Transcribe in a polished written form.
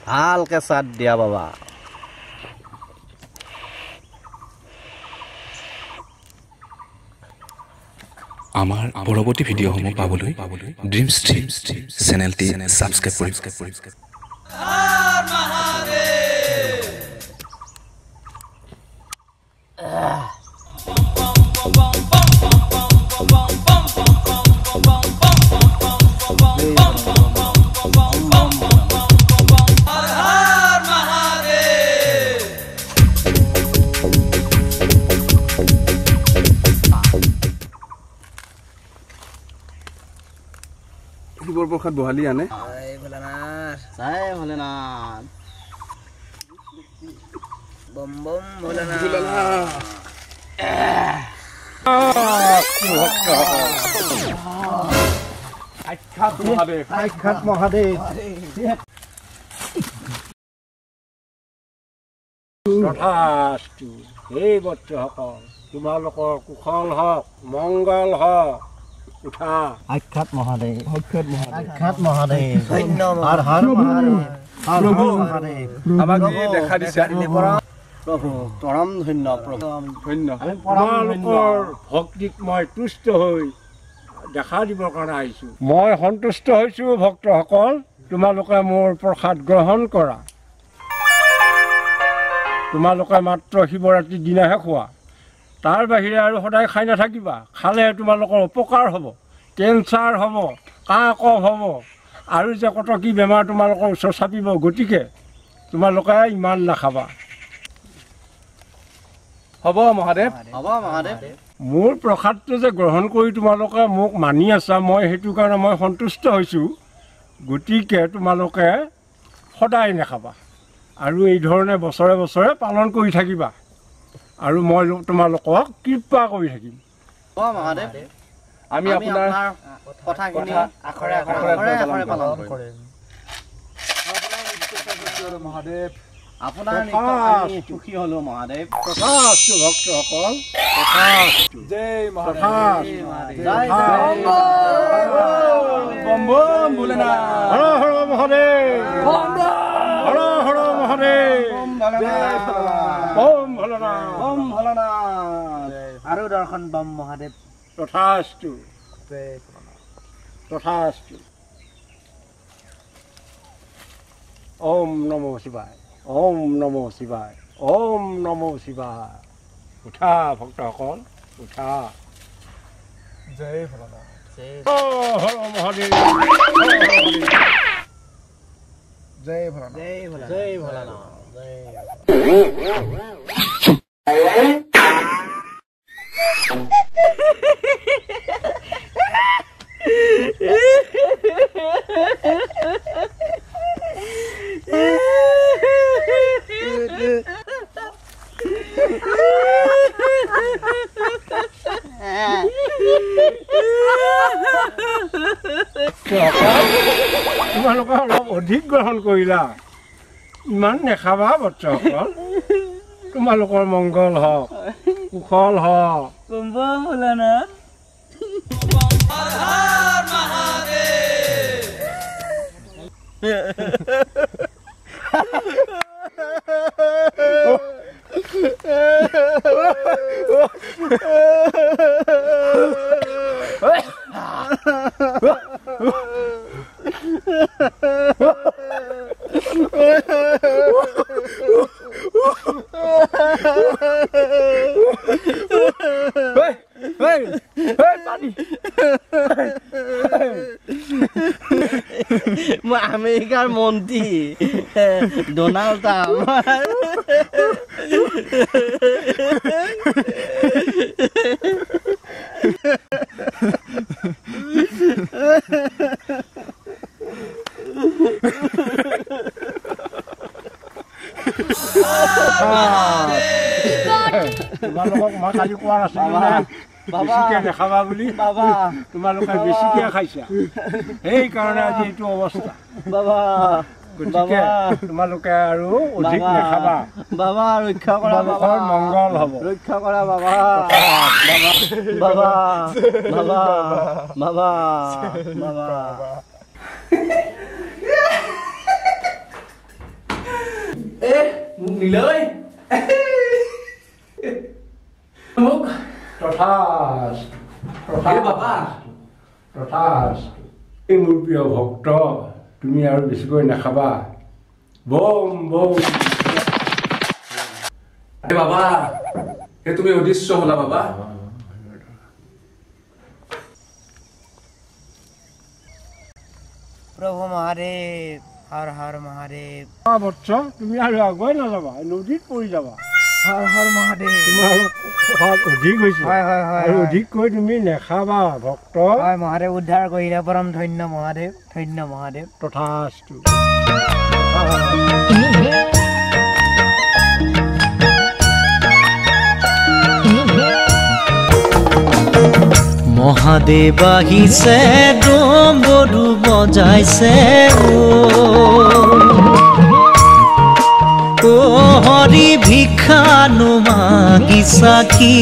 ভালকে চাট দিয়া বাবা আমাৰ পৰৱৰ্তী ভিডিঅ'সমূহ পাবলৈ ড্ৰিম ষ্ট্ৰীম চেনেলটি সাবস্ক্ৰাইব কৰিব বৰপ্ৰসাদ বহালি আনে জয় ভোলেনাথ বম বম ভোলেনাথ সাক্ষাৎ মহাদেৱ তথাস্তু এই বৰ্তসকল তোমালোকৰ কুশল হওক মংগল হওক উঠা সাক্ষাৎ মহাদেৱ সাক্ষাৎ মহাদেৱ হৰ হৰ মহাদেৱ হৰ হৰ মহাদেৱ আমাক দেখা দিছে প্ৰভু পৰম ধন্য প্ৰভু ধন্য তোমালোকৰ ভক্তিক মই তুষ্ট হৈ দেখা দিবৰ কাৰণে আহিছোঁ মই সন্তুষ্ট হৈছোঁ ভক্তসকল তোমালোকে মোৰ প্ৰসাদ গ্ৰহণ কৰা তোমালোকে মাত্ৰ শিৱৰাত্ৰিৰ দিনাহে খোৱা তাৰ বাহিৰে আৰু সদায় খাই নাথাকিবা খালে তোমালোকৰ উপকাৰ হ'ব কেঞ্চাৰ হ'ব কাহ কফ হ'ব আৰু যে কত কি বেমাৰ তোমালোকৰ ওচৰ চাপিব গতিকে তোমালোকে ইমান নাখাবা হ'ব মহাদেৱ মোৰ প্ৰসাদটো যে গ্ৰহণ কৰি তোমালোকে মোক মানি আছা মই সেইটো কাৰণে মই সন্তুষ্ট হৈছোঁ গতিকে তোমালোকে সদায় নাখাবা আৰু এই ধৰণে বছৰে বছৰে পালন কৰি থাকিবা আৰু মই তোমালোকক কৃপা কৰি থাকিম আমি আপোনাৰ কথাখিনি আখৰে আখৰে পালন কৰিম মহাদেৱ আপোনাৰ নিকট সুখী হলো মহাদেৱ তথাস্তু ভক্তসকল তথাস্তু জয় মহাদেৱ জয় বম বম ভোলেনাথ হৰ হৰ মহাদেৱ হৰ হৰ মহাদেৱ বম ভোলেনাথ আৰু দৰ্শন বম মহাদেৱ তথাস্তু তথাস্তু ওম নমো শিৱায় ওম নমো শিৱায় ওম নমো শিৱায় উঠা ভক্তসকল উঠা জয় ভোলেনাথ হৰ মহাদেৱ জয় ভোলেনাথ জয় ভোলেনাথ তোমালোকে অলপ অধিক গ্ৰহণ কৰিলা ইমান নেখাবা বৰ্তসকল তোমালোকৰ মংগল হওক কুশল হওক মই আমেৰিকাৰ মন্ত্ৰী ডোনাল্ড ট্ৰাম্প তোমালোকক মই কালি কোৱা নাছিলো বেছিকে নেখাবা বুলি তোমালোকে বেছিকে খাইছা সেইকাৰণে আজি এইটো অৱস্থা গতিকে তোমালোকে আৰু অধিক নেখাবা বাবা ৰক্ষা কৰা তোমালোকৰ মংগল হ'ব ৰক্ষা কৰা বাবা বাবা বাবা বাবা বাবা নিলে ঐ মোক এই মোৰ প্ৰিয় ভক্ত তুমি আৰু বেছিকৈ নাখাবা বম বম বাবা এই তুমি অদৃশ্য হলা বাবা প্ৰভু মহাদেৱ হৰ হৰ মহাদেৱ বৎস তুমি আৰু আগুৱাই নাযাবা নদীত পৰি যাবা হৰ হৰ মহাদেৱ তোমাৰ খোৱাত অধিক হৈছে আৰু অধিককৈ তুমি নেখাবা ভক্ত হয় মহাদেৱ উদ্ধাৰ কৰিলে পৰম ধন্য মহাদেৱ তথাস্তু মহাদেৱ আহিছে ডম্বৰু বজাইছে ও হৰি ভিক্ষা নুমাগিছা কি